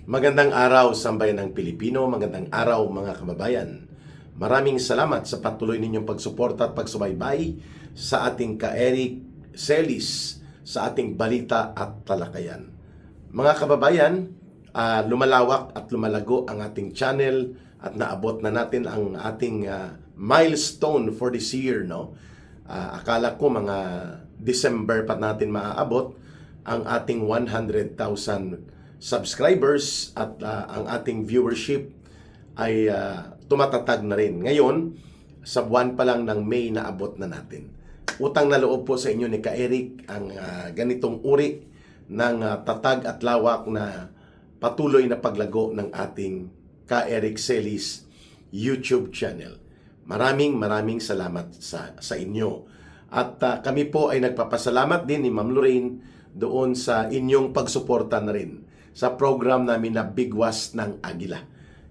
Magandang araw, sambayan ng Pilipino. Magandang araw, mga kababayan. Maraming salamat sa patuloy ninyong pagsuporta at pagsubaybay sa ating ka-Eric Celis sa ating balita at talakayan. Mga kababayan, lumalawak at lumalago ang ating channel at naabot na natin ang ating milestone for this year. Akala ko mga December pa natin maaabot ang ating 100,000 subscribers at ang ating viewership ay tumatatag na rin. Ngayon, sa buwan pa lang ng May naabot na natin. Utang na loob po sa inyo ni Ka-Eric ang ganitong uri ng tatag at lawak na patuloy na paglago ng ating Ka-Eric Celis YouTube channel. Maraming salamat sa inyo. At kami po ay nagpapasalamat din ni Ma'am Lorraine doon sa inyong pagsuporta na rin sa program namin na Bigwas ng Agila.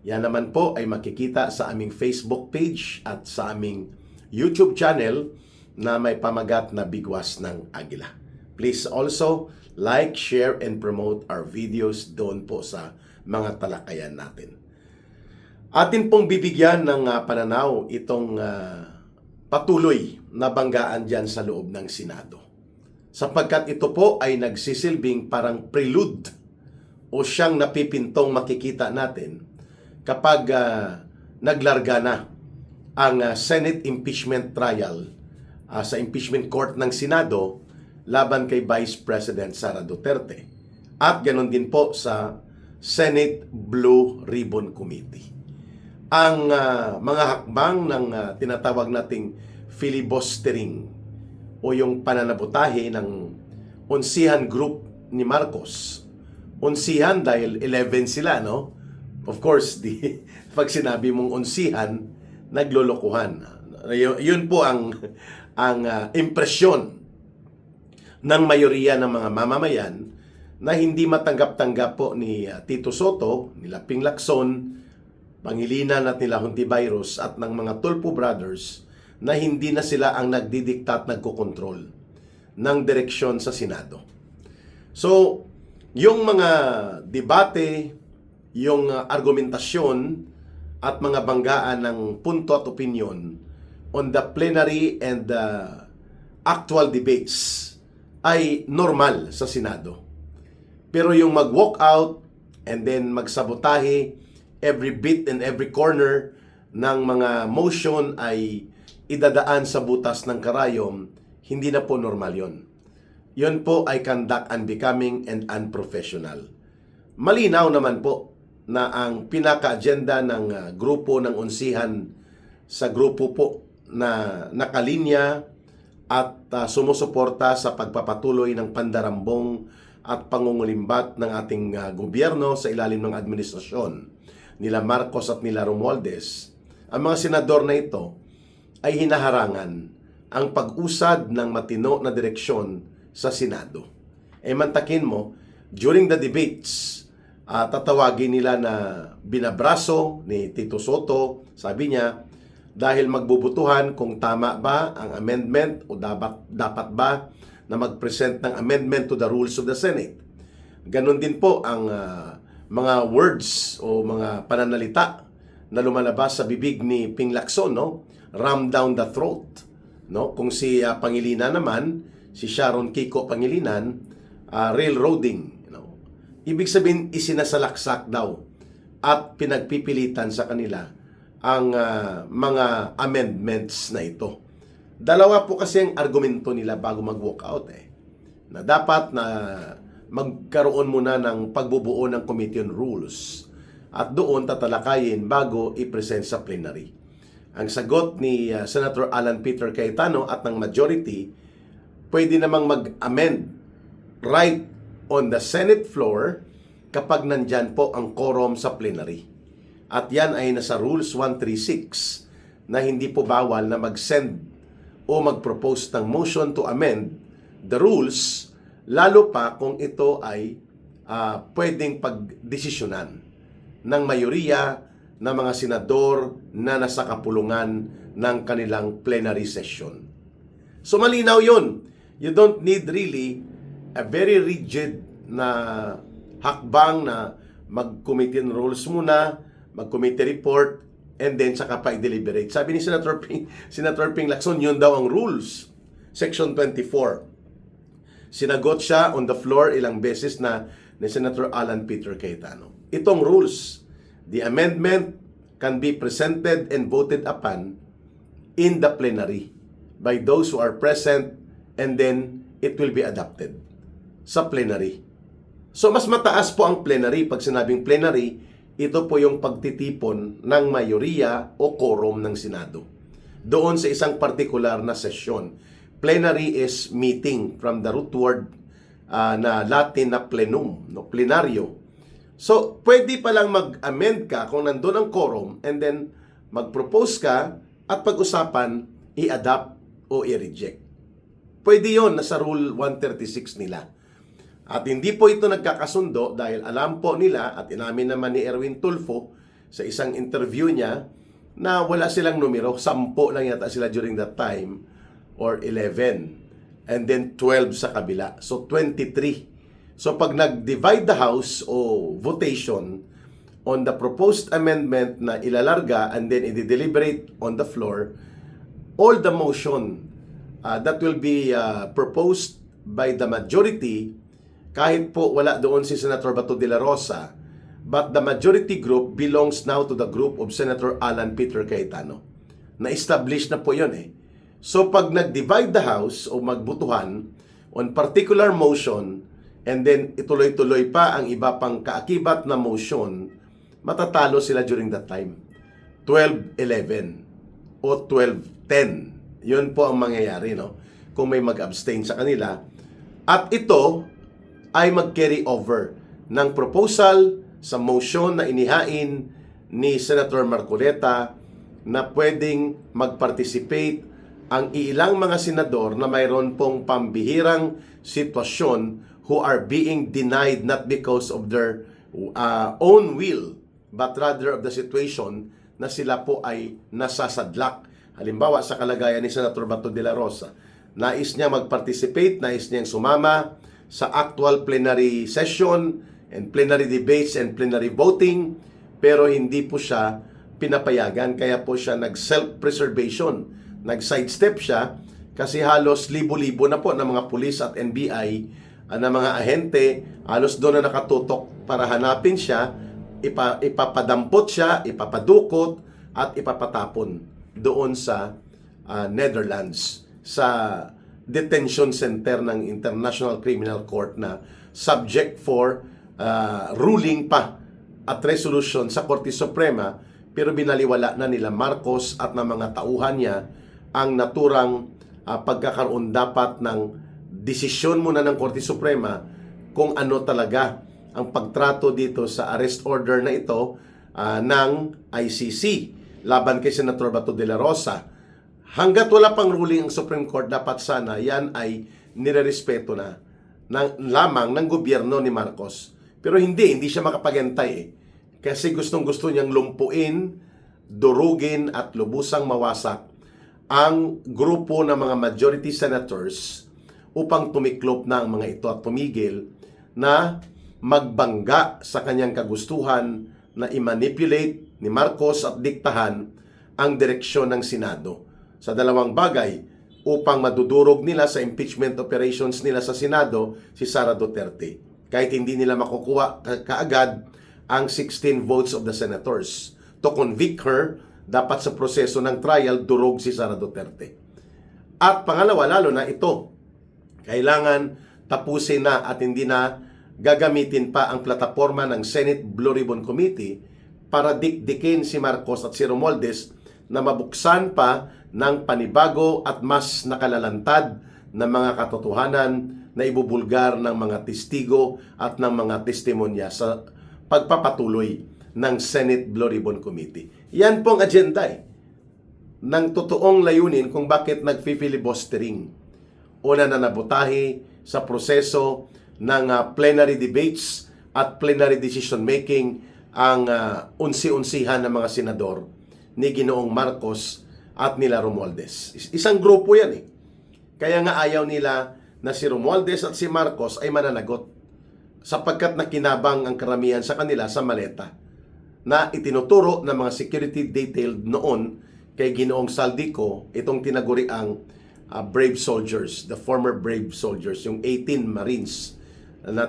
Yan naman po ay makikita sa aming Facebook page at sa aming YouTube channel na may pamagat na Bigwas ng Agila. Please also like, share, and promote our videos doon po sa mga talakayan natin. Atin pong bibigyan ng pananaw itong patuloy na banggaan dyan sa loob ng Senado. Sapagkat ito po ay nagsisilbing parang prelude o siyang napipintong makikita natin kapag naglarga na ang Senate impeachment trial sa impeachment court ng Senado laban kay Vice President Sara Duterte. At ganoon din po sa Senate Blue Ribbon Committee. Ang mga hakbang ng tinatawag nating filibustering o yung pananabutahe ng onsihan group ni Marcos. Onsihan dahil 11 sila, no? Of course, pag sinabi mong onsihan, naglolokohan. Yun po ang impresyon ng mayoriya ng mga mamamayan na hindi matanggap-tanggap po ni Tito Soto, nila Ping Lacson, Pangilinan at nila Hontiveros at ng mga Tulfo Brothers na hindi na sila ang nagdidikta at nagkokontrol ng direksyon sa Senado. So, yung mga debate, yung argumentasyon at mga banggaan ng punto at opinion on the plenary and actual debates ay normal sa Senado. Pero yung mag-walk out and then magsabotahe every bit and every corner ng mga motion ay idadaan sa butas ng karayom, hindi na po normal yon. Yun po ay conduct unbecoming and unprofessional. Malinaw naman po na ang pinaka-agenda ng grupo ng onsihan sa grupo po na nakalinya at sumusuporta sa pagpapatuloy ng pandarambong at pangungulimbat ng ating gobyerno sa ilalim ng administrasyon nila Marcos at nila Romualdez. Ang mga senador na ito ay hinaharangan ang pag-usad ng matino na direksyon sa Senado. Mantakin mo, during the debates, tatawagin nila na binabraso ni Tito Soto, sabi niya, dahil magbubutuhan kung tama ba ang amendment o dapat ba na mag-present ng amendment to the rules of the Senate. Ganon din po ang mga words o mga pananalita na lumalabas sa bibig ni Ping Lacson, no? Ram down the throat, no? Kung si Pangilinan naman, si Sharon Kiko Pangilinan, railroading. Ibig sabihin, isinasalaksak daw at pinagpipilitan sa kanila ang mga amendments na ito. Dalawa po kasi ang argumento nila bago mag-walk out. Na dapat na magkaroon muna ng pagbubuo ng Committee on Rules at doon tatalakayin bago i-present sa plenary. Ang sagot ni Senator Alan Peter Cayetano at ng majority, pwede namang mag-amend right on the Senate floor kapag nandyan po ang quorum sa plenary. At yan ay nasa Rules 136 na hindi po bawal na mag-send o mag-propose ng motion to amend the rules, lalo pa kung ito ay pwedeng pagdesisyonan ng mayoriya ng mga senador na nasa kapulungan ng kanilang plenary session. So malinaw yun. You don't need really a very rigid na hakbang na mag-committee rules muna, mag-committee report, and then saka pa i-deliberate. Sabi ni Senator Ping Lacson, yun daw ang rules. Section 24. Sinagot siya on the floor ilang beses na ni Senator Alan Peter Cayetano. Itong rules, the amendment can be presented and voted upon in the plenary by those who are present, and then it will be adopted sa plenary. So mas mataas po ang plenary. Pag sinabing plenary, ito po yung pagtitipon ng mayoriya o quorum ng Senado doon sa isang partikular na sesyon. Plenary is meeting, from the root word na Latin na plenum, no? Plenaryo. So, pwede palang mag-amend ka kung nandun ang quorum, and then mag-propose ka at pag-usapan, i-adopt o i-reject. Pwede yon, nasa Rule 136 nila. At hindi po ito nagkakasundo dahil alam po nila, at inamin naman ni Erwin Tulfo sa isang interview niya, na wala silang numero. 10 lang yata sila during that time, or 11. And then 12 sa kabila. So 23. So pag nag-divide the House o votation on the proposed amendment na ilalarga and then i-deliberate on the floor, all the motion that will be proposed by the majority, kahit po wala doon si Senator Bato de la Rosa, but the majority group belongs now to the group of Senator Alan Peter Cayetano. Na-establish na po yun eh. So pag nag-divide the House o magbutuhan on particular motion, and then ituloy-tuloy pa ang iba pang kaakibat na motion, matatalo sila during that time. 12-11 o 12-10. Yun po ang mangyayari, no? Kung may mag-abstain sa kanila. At ito ay mag-carry over ng proposal sa motion na inihain ni Senator Marcoleta na pwedeng mag-participate ang ilang mga senador na mayroon pong pambihirang sitwasyon who are being denied not because of their own will, but rather of the situation na sila po ay nasasadlak. Halimbawa, sa kalagayan ni Senator Bato de la Rosa, nais niya mag-participate, nais niyang sumama sa actual plenary session and plenary debates and plenary voting, pero hindi po siya pinapayagan, kaya po siya nag-self-preservation, nag-sidestep siya, kasi halos libo-libo na po ng mga pulis at NBI na mga ahente, halos doon na nakatutok para hanapin siya, ipapadampot siya, ipapadukot, at ipapatapon doon sa Netherlands, sa detention center ng International Criminal Court na subject for ruling pa at resolution sa Korte Suprema, pero binaliwala na nila Marcos at ng mga tauhan niya ang naturang pagkakaroon dapat ng desisyon muna ng Korte Suprema kung ano talaga ang pagtrato dito sa arrest order na ito ng ICC laban kay Senator Bato de la Rosa. Hanggat wala pang ruling ang Supreme Court, dapat sana yan ay nirerespeto na lamang ng gobyerno ni Marcos. Pero hindi siya makapagantay eh. Kasi gustong-gusto niyang lumpuin, durugin at lubusang mawasak ang grupo ng mga majority senators upang tumiklop na ang mga ito at tumigil na magbangga sa kanyang kagustuhan na i-manipulate ni Marcos at diktahan ang direksyon ng Senado sa dalawang bagay upang madudurog nila sa impeachment operations nila sa Senado si Sara Duterte. Kahit hindi nila makukuha kaagad ang 16 votes of the senators to convict her, dapat sa proseso ng trial, durog si Sara Duterte. At pangalawa, lalo na ito, kailangan tapusin na at hindi na gagamitin pa ang plataforma ng Senate Blue Ribbon Committee para dikdikin si Marcos at si Romualdez na mabuksan pa ng panibago at mas nakalalantad na mga katotohanan na ibubulgar ng mga testigo at ng mga testimonya sa pagpapatuloy ng Senate Blue Ribbon Committee. Yan pong agenda ng totoong layunin kung bakit nag-filibustering o nananabutahi sa proseso ng plenary debates at plenary decision making ang unsi-unsihan ng mga senador ni Ginoong Marcos at nila Romualdez. Isang grupo yan eh. Kaya nga ayaw nila na si Romualdez at si Marcos ay mananagot. sapagkat nakinabang ang karamihan sa kanila sa maleta na itinuturo ng mga security detail noon kay Ginoong Saldico itong tinaguri ang brave soldiers, the former brave soldiers, yung 18 Marines na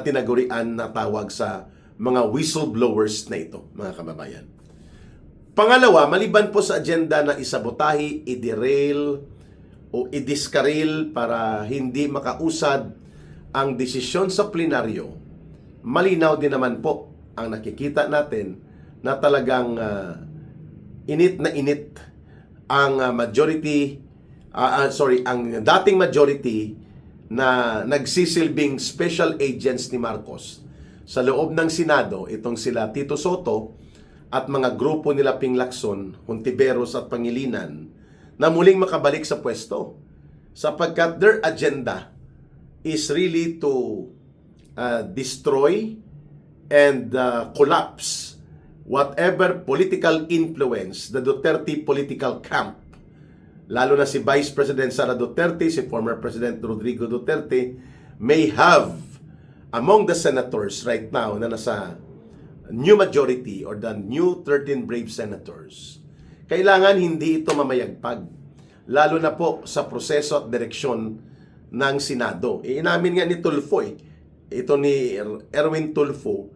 tinagurian na tawag sa mga whistleblowers na ito, mga kababayan. Pangalawa, maliban po sa agenda na isabotahi, i-derail o i-discarril para hindi makausad ang desisyon sa plenaryo, malinaw din naman po ang nakikita natin na talagang init na init ang ang dating majority na nagsisilbing special agents ni Marcos sa loob ng Senado, itong sila Tito Soto at mga grupo nila Ping Lacson, Hontiveros at Pangilinan, na muling makabalik sa pwesto sapagkat their agenda is really to destroy and collapse whatever political influence the Duterte political camp, lalo na si Vice President Sara Duterte, si former President Rodrigo Duterte, may have among the senators right now na nasa new majority or the new 13 brave senators. Kailangan hindi ito mamayagpag, lalo na po sa proseso at direksyon ng Senado. Inamin nga ni Tulfo, ito ni Erwin Tulfo,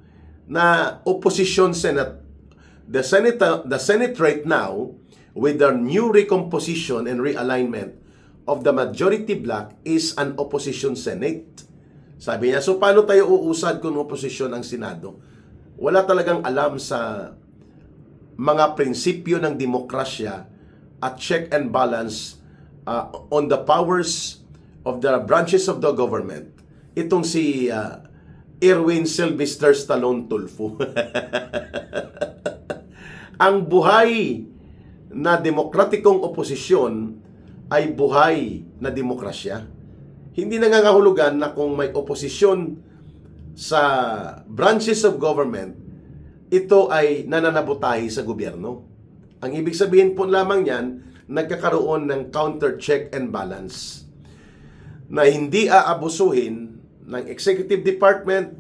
na opposition Senate, the Senate right now, with the new recomposition and realignment of the majority bloc, is an opposition Senate. Sabi niya, so paano tayo uusad kung opposition ang Senado? Wala talagang alam sa mga prinsipyo ng demokrasya at check and balance on the powers of the branches of the government. Itong si Erwin Sylvester Stallone Tulfo. Ang buhay na demokratikong oposisyon ay buhay na demokrasya. Hindi nangangahulugan na kung may oposisyon sa branches of government, ito ay nananabutahi sa gobyerno. Ang ibig sabihin po lamang yan, nagkakaroon ng counter check and balance na hindi aabusuhin ng executive department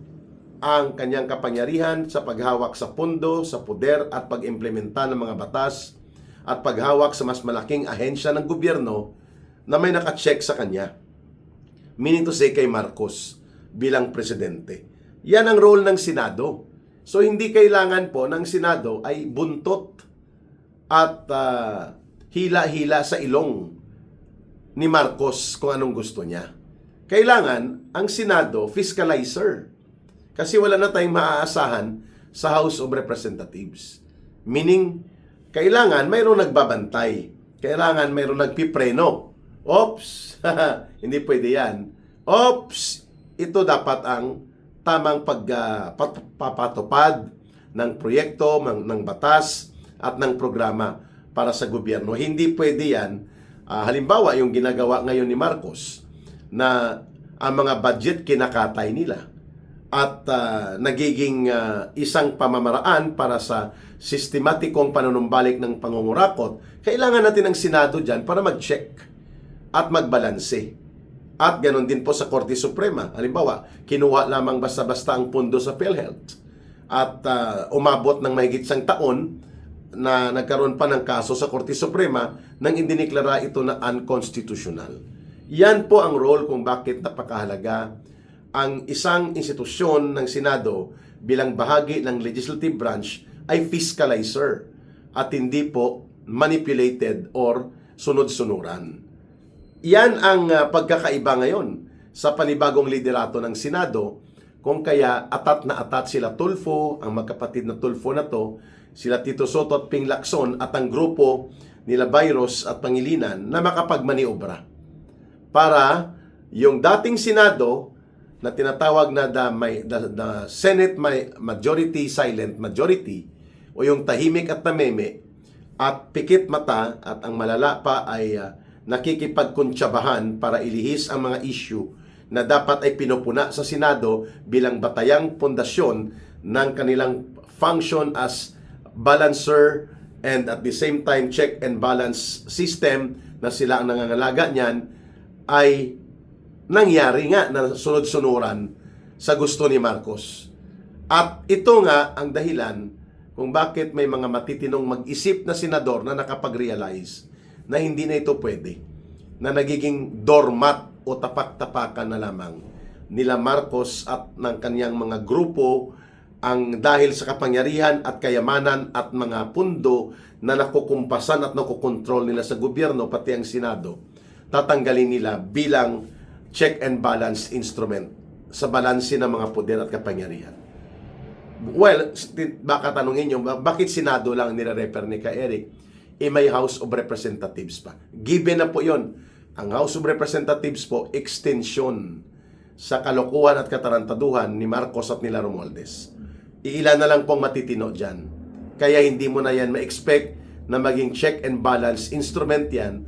ang kanyang kapangyarihan sa paghawak sa pondo, sa poder at pag-implementa ng mga batas at paghawak sa mas malaking ahensya ng gobyerno na may nakacheck sa kanya. Meaning to say kay Marcos bilang presidente. Yan ang role ng Senado. So hindi kailangan po ng Senado ay buntot at hila-hila sa ilong ni Marcos kung anong gusto niya. Kailangan ang Senado fiscalizer. Kasi wala na tayong maaasahan sa House of Representatives. Meaning, kailangan mayroong nagbabantay. Kailangan mayroong nagpipreno. Oops! Hindi pwede yan. Oops! Ito dapat ang tamang pagpapatupad ng proyekto, ng batas, at ng programa para sa gobyerno. Hindi pwede yan. Halimbawa, yung ginagawa ngayon ni Marcos, na ang mga budget kinakatay nila at nagiging isang pamamaraan para sa sistematikong panunumbalik ng pangungurakot, kailangan natin ng Senado dyan para mag-check at magbalanse. At ganoon din po sa Korte Suprema. Halimbawa, kinuha lamang basta-basta ang pondo sa PhilHealth at umabot ng mahigit isang taon na nagkaroon pa ng kaso sa Korte Suprema nang indiniklara ito na unconstitutional. Yan po ang role kung bakit napakahalaga ang isang institusyon ng Senado bilang bahagi ng legislative branch ay fiscalizer at hindi po manipulated or sunod-sunuran. Yan ang pagkakaiba ngayon sa panibagong liderato ng Senado, kung kaya atat na atat sila Tulfo, ang magkapatid na Tulfo na to, sila Tito Soto at Ping Lacson at ang grupo nila Bayros at Pangilinan na makapagmaniobra para yung dating Senado na tinatawag na the Senate majority silent majority o yung tahimik at nameme at pikit mata at ang malala pa ay nakikipagkuntsabahan para ilihis ang mga issue na dapat ay pinupuna sa Senado bilang batayang pundasyon ng kanilang function as balancer and at the same time check and balance system na sila ang nangangalaga niyan, ay nangyari nga na sunod-sunuran sa gusto ni Marcos. At ito nga ang dahilan kung bakit may mga matitinong mag-isip na senador na nakapag-realize na hindi na ito pwede, na nagiging doormat o tapak-tapakan na lamang nila Marcos at ng kanyang mga grupo ang dahil sa kapangyarihan at kayamanan at mga pundo na nakukumpasan at nakukontrol nila sa gobyerno pati ang Senado, tatanggalin nila bilang check and balance instrument sa balanse ng mga poder at kapangyarihan. Well, baka tanungin nyo, bakit Senado lang nire-refer ni Ka Eric? May House of Representatives pa. Given na po yon. Ang House of Representatives po, extension sa kalokohan at katarantaduhan ni Marcos at nila Romualdez. Iilan na lang pong matitino dyan. Kaya hindi mo na yan ma-expect na maging check and balance instrument yan,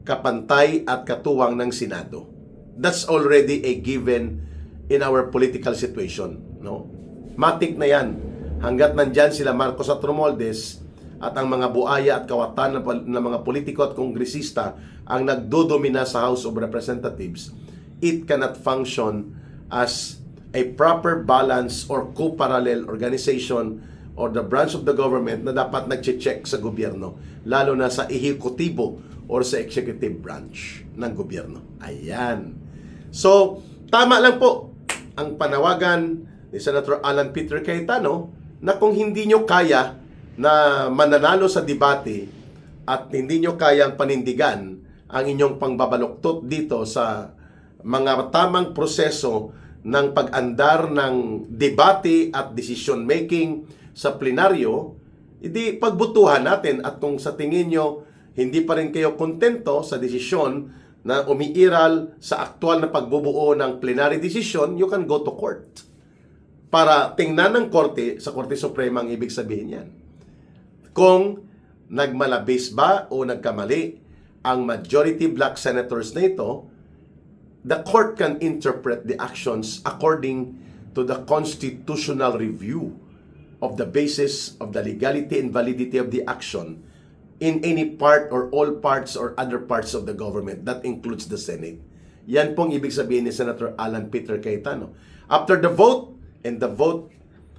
kapantay at katuwang ng Senado. That's already a given in our political situation. No? Matik na yan. Hanggat nandyan sila Marcos at Romualdez at ang mga buaya at kawatan ng mga politiko at kongresista ang nagdodomina sa House of Representatives, it cannot function as a proper balance or co-parallel organization or the branch of the government na dapat nagche-check sa gobyerno, lalo na sa ehekutibo or sa executive branch ng gobyerno. Ayan. So, tama lang po ang panawagan ni Senator Alan Peter Cayetano na kung hindi nyo kaya na mananalo sa debate at hindi nyo kayang panindigan ang inyong pangbabaluktot dito sa mga tamang proseso ng pag-andar ng debate at decision making sa plenaryo, hindi pagbutuhan natin at kung sa tingin nyo hindi pa rin kayo kontento sa desisyon na umiiral sa aktual na pagbubuo ng plenary decision, you can go to court. Para tingnan ng korte, sa Korte Suprema ang ibig sabihin yan. Kung nagmalabis ba o nagkamali ang majority black senators na ito, the court can interpret the actions according to the constitutional review of the basis of the legality and validity of the action in any part or all parts or other parts of the government. That includes the Senate. Yan pong ibig sabihin ni Senator Alan Peter Cayetano. After the vote, and the vote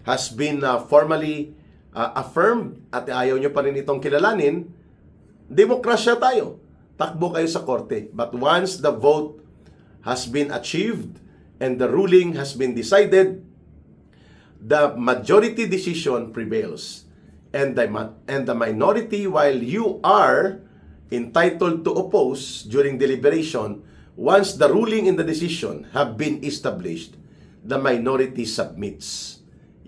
has been formally affirmed at ayaw nyo pa rin itong kilalanin, demokrasya tayo. Takbo kayo sa korte. But once the vote has been achieved and the ruling has been decided, the majority decision prevails. And the minority, while you are entitled to oppose during deliberation, once the ruling and the decision have been established, the minority submits.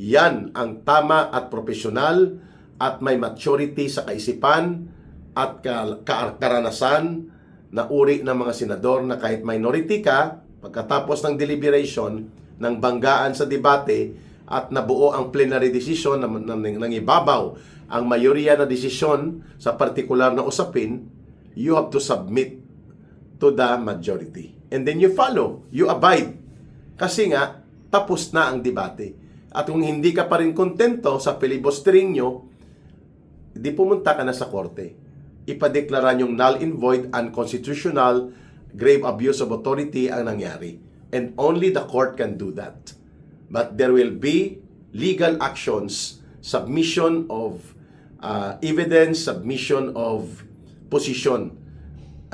Yan ang tama at profesional at may maturity sa kaisipan at karanasan na uri ng mga senador na kahit minority ka, pagkatapos ng deliberation, ng banggaan sa debate at nabuo ang plenary decision ng ibabaw ang mayorya na desisyon sa partikular na usapin, you have to submit to the majority. And then you follow, you abide. Kasi nga, tapos na ang debate. At kung hindi ka pa rin kontento sa filibustering nyo, di pumunta ka na sa korte. Ipadeklara nyong null and void, unconstitutional, grave abuse of authority ang nangyari. And only the court can do that. But there will be legal actions, submission of evidence, submission of position.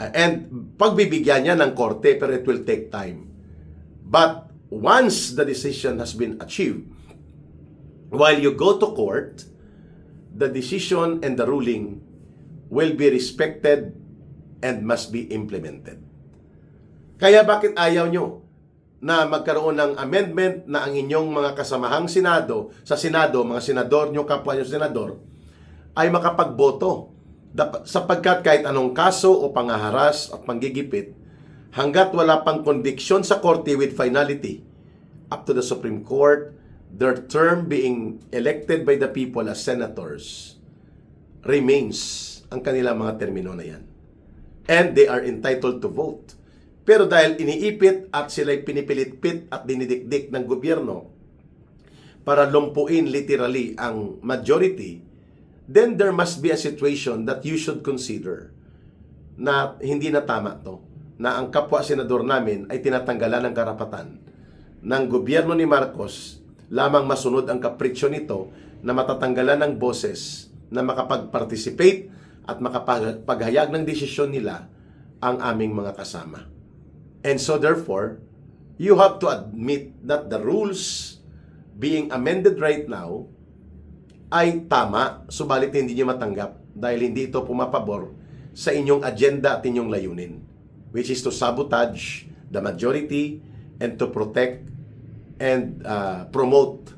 And pagbibigyan niya ng korte, pero it will take time. But once the decision has been achieved, while you go to court, the decision and the ruling will be respected and must be implemented. Kaya bakit ayaw nyo na magkaroon ng amendment na ang inyong mga kasamahang Senado, sa Senado, mga senador nyo, kapwa nyo senador, ay makapagboto. Sapagkat kahit anong kaso o pangaharas at panggigipit, hanggat wala pang conviction sa korte with finality up to the Supreme Court, their term being elected by the people as senators remains ang kanilang mga termino na yan. And they are entitled to vote. Pero dahil iniipit at sila'y pinipilit-pit at dinidikdik ng gobyerno para lumpuin literally ang majority, then there must be a situation that you should consider na hindi na tama to, na ang kapwa senador namin ay tinatanggalan ng karapatan ng gobyerno ni Marcos lamang masunod ang kapritsyo nito na matatanggalan ng boses na makapag-participate at makapaghayag ng desisyon nila ang aming mga kasama. And so therefore, you have to admit that the rules being amended right now ay tama, subalit hindi niyo matanggap dahil hindi ito pumapabor sa inyong agenda at inyong layunin, which is to sabotage the majority and to protect and promote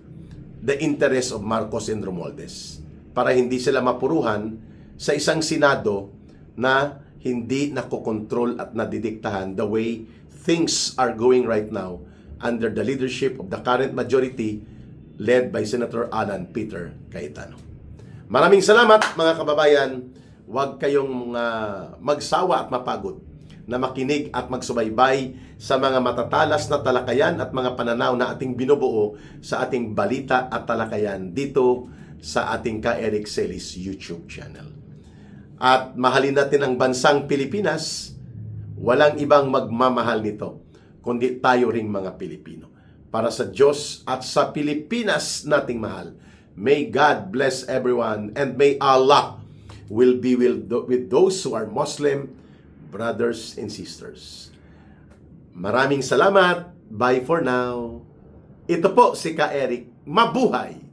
the interests of Marcos and Romualdez para hindi sila mapuruhan sa isang Senado na hindi nakokontrol at nadidiktahan the way things are going right now under the leadership of the current majority led by Senator Alan Peter Cayetano. Maraming salamat mga kababayan. Huwag kayong magsawa at mapagod na makinig at magsubaybay sa mga matatalas na talakayan at mga pananaw na ating binubuo sa ating balita at talakayan dito sa ating Ka Eric Celis YouTube channel. At mahalin natin ang bansang Pilipinas. Walang ibang magmamahal nito kundi tayo ring mga Pilipino. Para sa Diyos at sa Pilipinas nating mahal. May God bless everyone and may Allah will be with those who are Muslim brothers and sisters. Maraming salamat. Bye for now. Ito po si Ka Eric. Mabuhay!